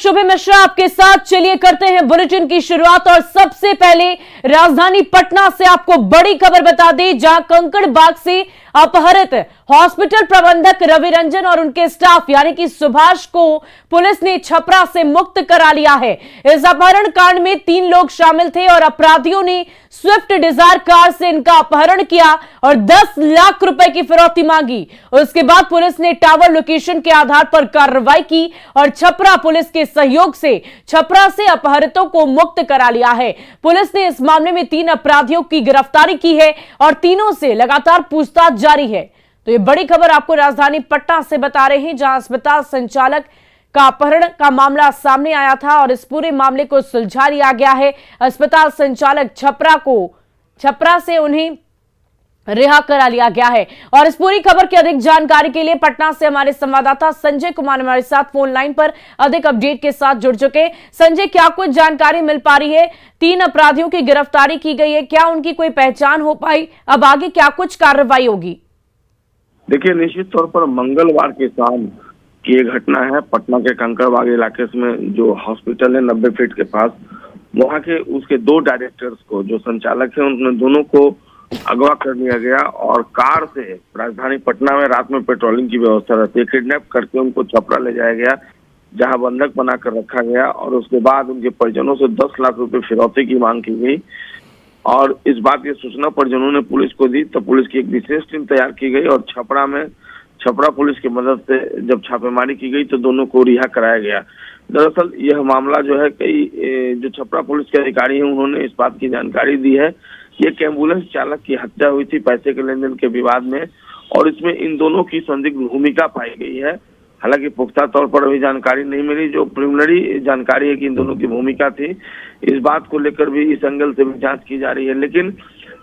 शुभ मिश्रा आपके साथ। चलिए करते हैं बुलेटिन की शुरुआत और सबसे पहले राजधानी पटना से आपको बड़ी खबर बता दें, जहां कंकड़बाग से अपहरित हॉस्पिटल प्रबंधक रवि रंजन और उनके स्टाफ यानी कि सुभाष को पुलिस ने छपरा से मुक्त करा लिया है। इस अपहरण कांड में 3 लोग शामिल थे और अपराधियों ने स्विफ्ट डिजायर कार से इनका अपहरण किया और 10 लाख रुपए की फिरौती मांगी। उसके बाद पुलिस ने टावर लोकेशन के आधार पर कार्रवाई की और छपरा पुलिस के सहयोग से छपरा से अपहरितों को मुक्त करा लिया है। पुलिस ने इस मामले में 3 अपराधियों की गिरफ्तारी की है और तीनों से लगातार पूछताछ जारी है। तो ये बड़ी खबर आपको राजधानी पटना से बता रहे हैं, जहां अस्पताल संचालक का अपहरण का मामला सामने आया था और इस पूरे मामले को सुलझा लिया गया है। अस्पताल संचालक छपरा से उन्हें रिहा करा लिया गया है। और इस पूरी खबर की अधिक जानकारी के लिए पटना से हमारे संवाददाता संजय कुमार हमारे साथ फोन लाइन पर अधिक अपडेट के साथ जुड़ चुके हैं। संजय, क्या कुछ जानकारी मिल पा रही है? 3 अपराधियों की गिरफ्तारी की गई है, क्या उनकी कोई पहचान हो पाई? अब आगे क्या कुछ कार्रवाई होगी? देखिए, निश्चित तौर पर मंगलवार की शाम की ये घटना है। पटना के कंकड़बाग इलाके में जो हॉस्पिटल है 90 फीट के पास, वहाँ के उसके 2 डायरेक्टर्स को, जो संचालक है, उन दोनों को अगवा कर लिया गया और कार से राजधानी पटना में रात में पेट्रोलिंग की व्यवस्था रहती है, किडनैप करके उनको छपरा ले जाया गया, जहां बंधक बनाकर रखा गया और उसके बाद उनके परिजनों से 10 लाख रुपए फिरौती की मांग की गई। और इस बात की सूचना परिजनों ने पुलिस को दी, तो पुलिस की एक विशेष टीम तैयार की गई और छपरा पुलिस की मदद से जब छापेमारी की गई तो दोनों को रिहा कराया गया। दरअसल यह मामला जो है, कई जो छपरा पुलिस के अधिकारी हैं उन्होंने इस बात की जानकारी दी है कि एक एम्बुलेंस चालक की हत्या हुई थी पैसे के लेन देन के विवाद में और इसमें इन दोनों की संदिग्ध भूमिका पाई गई है। हालांकि पुख्ता तौर पर अभी जानकारी नहीं मिली, जो प्रिलिमिनरी जानकारी है कि इन दोनों की भूमिका थी, इस बात को लेकर भी इस एंगल से भी जांच की जा रही है। लेकिन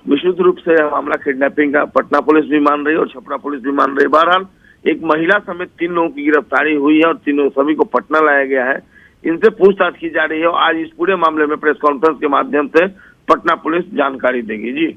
विशुद्ध रूप से मामला किडनैपिंग का पटना पुलिस भी मान रही है और छपरा पुलिस भी मान रही है। बहरहाल एक महिला समेत 3 लोगों की गिरफ्तारी हुई है और तीनों सभी को पटना लाया गया है। इनसे पूछताछ की जा रही है और आज इस पूरे मामले में प्रेस कॉन्फ्रेंस के माध्यम से पटना पुलिस जानकारी देगी। जी,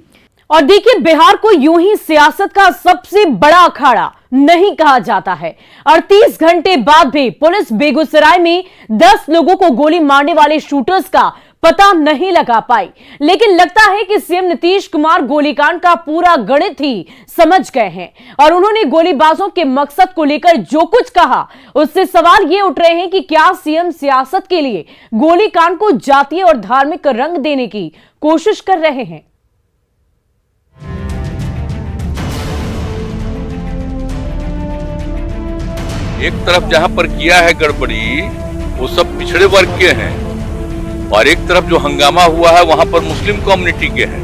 और देखिए, बिहार को यूं ही सियासत का सबसे बड़ा अखाड़ा नहीं कहा जाता है। 38 घंटे बाद भी पुलिस बेगूसराय में 10 लोगों को गोली मारने वाले शूटर्स का पता नहीं लगा पाई, लेकिन लगता है कि सीएम नीतीश कुमार गोलीकांड का पूरा गणित ही समझ गए हैं और उन्होंने गोलीबाजों के मकसद को लेकर जो कुछ कहा उससे सवाल ये उठ रहे हैं कि क्या सीएम सियासत के लिए गोलीकांड को जातीय और धार्मिक रंग देने की कोशिश कर रहे हैं? एक तरफ जहां पर किया है गड़बड़ी वो सब पिछड़े वर्ग के हैं और एक तरफ जो हंगामा हुआ है वहां पर मुस्लिम कम्युनिटी के हैं।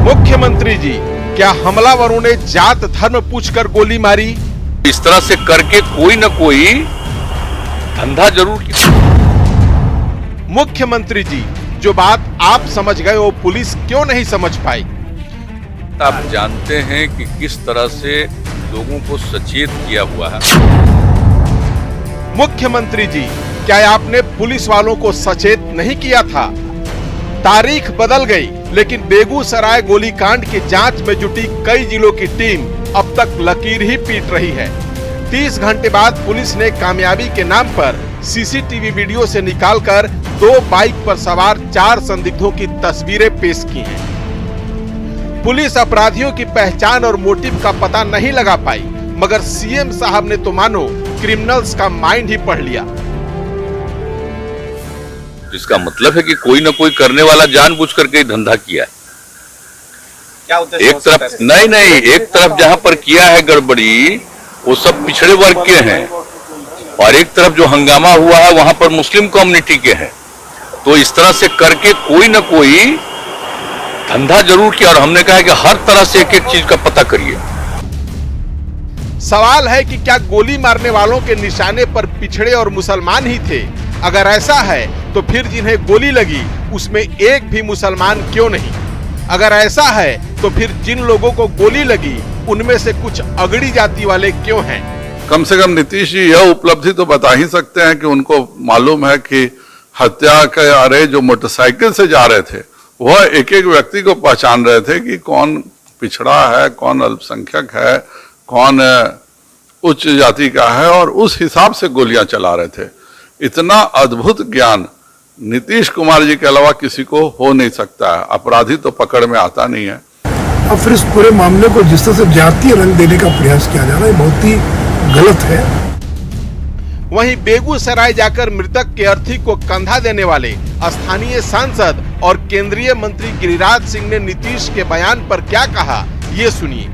मुख्यमंत्री जी, क्या हमलावरों ने जात धर्म पूछकर गोली मारी? इस तरह से करके कोई न कोई धंधा जरूर किया। मुख्यमंत्री जी, जो बात आप समझ गए वो पुलिस क्यों नहीं समझ पाई? आप जानते हैं कि किस तरह से लोगों को सचेत किया हुआ है। मुख्यमंत्री जी, क्या आपने पुलिस वालों को सचेत नहीं किया था? तारीख बदल गई, लेकिन बेगूसराय गोलीकांड की जांच में जुटी कई जिलों की टीम अब तक लकीर ही पीट रही है। 30 घंटे बाद पुलिस ने कामयाबी के नाम पर सीसीटीवी वीडियो से निकालकर 2 बाइक पर सवार 4 संदिग्धों की तस्वीरें पेश की हैं। पुलिस अपराधियों की पहचान और मोटिव का पता नहीं लगा पाई, मगर सीएम साहब ने तो मानो क्रिमिनल्स का माइंड ही पढ़ लिया। इसका मतलब है कि कोई न कोई करने वाला जानबूझ करके ही धंधा किया है। क्या उद्देश्य? एक तरफ नहीं, एक तरफ जहां पर किया है गड़बड़ी वो सब पिछड़े वर्ग के हैं और एक तरफ जो हंगामा हुआ है वहां पर मुस्लिम कम्युनिटी के हैं। तो इस तरह से करके कोई न कोई धंधा जरूर किया और हमने कहा कि हर तरह से एक एक चीज का पता करिए। सवाल है कि क्या गोली मारने वालों के निशाने पर पिछड़े और मुसलमान ही थे? अगर ऐसा है तो फिर जिन्हें गोली लगी उसमें एक भी मुसलमान क्यों नहीं? अगर ऐसा है तो फिर जिन लोगों को गोली लगी उनमें से कुछ अगड़ी जाति वाले क्यों हैं? कम से कम नीतीश जी यह उपलब्धि तो बता ही सकते हैं कि उनको मालूम है कि हत्या कर रहे जो मोटरसाइकिल से जा रहे थे वह एक एक व्यक्ति को पहचान रहे थे कि कौन पिछड़ा है, कौन अल्पसंख्यक है, कौन उच्च जाति का है और उस हिसाब से गोलियां चला रहे थे। इतना अद्भुत ज्ञान नीतीश कुमार जी के अलावा किसी को हो नहीं सकता है। अपराधी तो पकड़ में आता नहीं है। अब फिर इस पूरे मामले को जिस तरह से जातीय रंग देने का प्रयास किया जा रहा है, बहुत ही गलत है। वहीं बेगूसराय जाकर मृतक के अर्थी को कंधा देने वाले स्थानीय सांसद और केंद्रीय मंत्री गिरिराज सिंह ने नीतीश के बयान पर क्या कहा, ये सुनिए।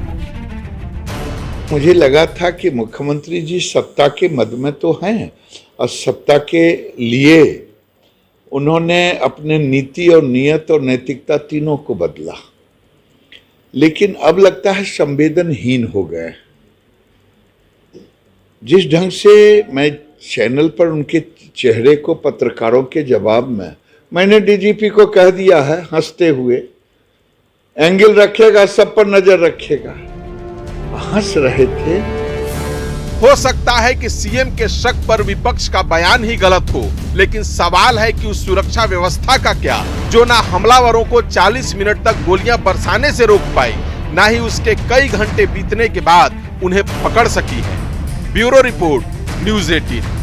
मुझे लगा था कि मुख्यमंत्री जी सत्ता के मद में तो हैं और सत्ता के लिए उन्होंने अपने नीति और नियत और नैतिकता तीनों को बदला, लेकिन अब लगता है संवेदनहीन हो गए। जिस ढंग से मैं चैनल पर उनके चेहरे को पत्रकारों के जवाब में मैंने डीजीपी को कह दिया है हंसते हुए, एंगल रखेगा, सब पर नजर रखेगा, हंस रहे थे। हो सकता है कि सीएम के शक पर विपक्ष का बयान ही गलत हो, लेकिन सवाल है कि उस सुरक्षा व्यवस्था का क्या जो ना हमलावरों को 40 मिनट तक गोलियां बरसाने से रोक पाई, ना ही उसके कई घंटे बीतने के बाद उन्हें पकड़ सकी है। Bureau report, news 18।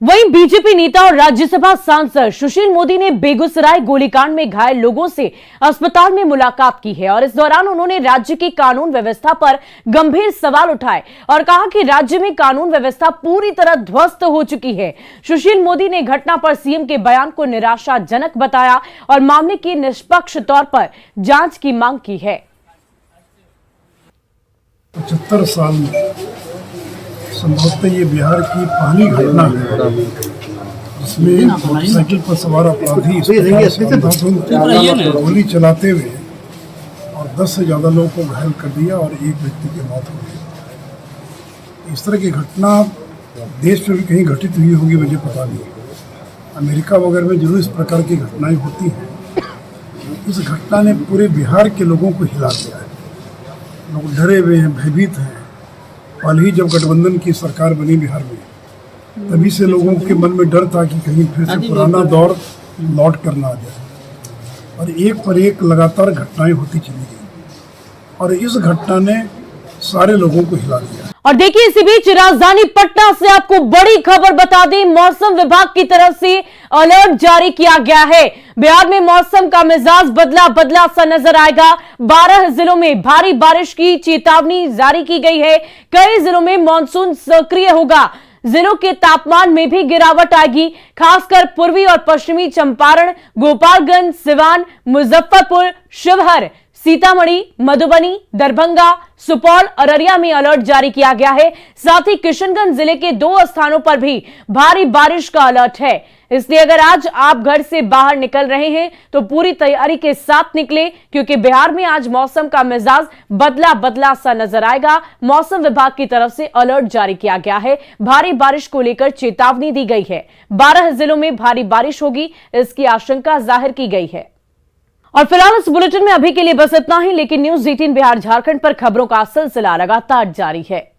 वहीं बीजेपी नेता और राज्यसभा सांसद सुशील मोदी ने बेगूसराय गोलीकांड में घायल लोगों से अस्पताल में मुलाकात की है और इस दौरान उन्होंने राज्य की कानून व्यवस्था पर गंभीर सवाल उठाए और कहा कि राज्य में कानून व्यवस्था पूरी तरह ध्वस्त हो चुकी है। सुशील मोदी ने घटना पर सीएम के बयान को निराशाजनक बताया और मामले की निष्पक्ष तौर पर जांच की मांग की है। 75 साल में संभवतः ये बिहार की पहली घटना है जिसमें मोटरसाइकिल पर सवार अपराधी गोली चलाते हुए और 10 से ज्यादा लोगों को घायल कर दिया और एक व्यक्ति की मौत हो गई। इस तरह की घटना देश में भी कहीं घटित हुई होगी, मुझे पता नहीं। अमेरिका वगैरह में जरूर इस प्रकार की घटनाएं होती हैं। इस घटना ने पूरे बिहार के लोगों को हिला दिया है। लोग डरे हुए हैं, भयभीत हैं। हाल ही जब गठबंधन की सरकार बनी बिहार में, तभी से लोगों के मन में डर था कि कहीं फिर से पुराना दौर लौट कर ना आ जाए और एक पर एक लगातार घटनाएं होती चली गई और इस घटना ने सारे लोगों को हिला दिया। और देखिए, इसी बीच राजधानी पटना से आपको बड़ी खबर बता दें, मौसम विभाग की तरफ से अलर्ट जारी किया गया है। बिहार में मौसम का मिजाज बदला बदला सा नजर आएगा। 12 जिलों में भारी बारिश की चेतावनी जारी की गई है। कई जिलों में मानसून सक्रिय होगा। जिलों के तापमान में भी गिरावट आएगी। खासकर पूर्वी और पश्चिमी चंपारण, गोपालगंज, सिवान, मुजफ्फरपुर, शिवहर, सीतामढ़ी, मधुबनी, दरभंगा, सुपौल, अररिया में अलर्ट जारी किया गया है। साथ ही किशनगंज जिले के 2 स्थानों पर भी भारी बारिश का अलर्ट है। इसलिए अगर आज आप घर से बाहर निकल रहे हैं तो पूरी तैयारी के साथ निकले, क्योंकि बिहार में आज मौसम का मिजाज बदला बदला सा नजर आएगा। मौसम विभाग की तरफ से अलर्ट जारी किया गया है। भारी बारिश को लेकर चेतावनी दी गई है। 12 जिलों में भारी बारिश होगी, इसकी आशंका जाहिर की गई है। और फिलहाल इस बुलेटिन में अभी के लिए बस इतना ही, लेकिन न्यूज़ 18 बिहार झारखंड पर खबरों का सिलसिला लगातार जारी है।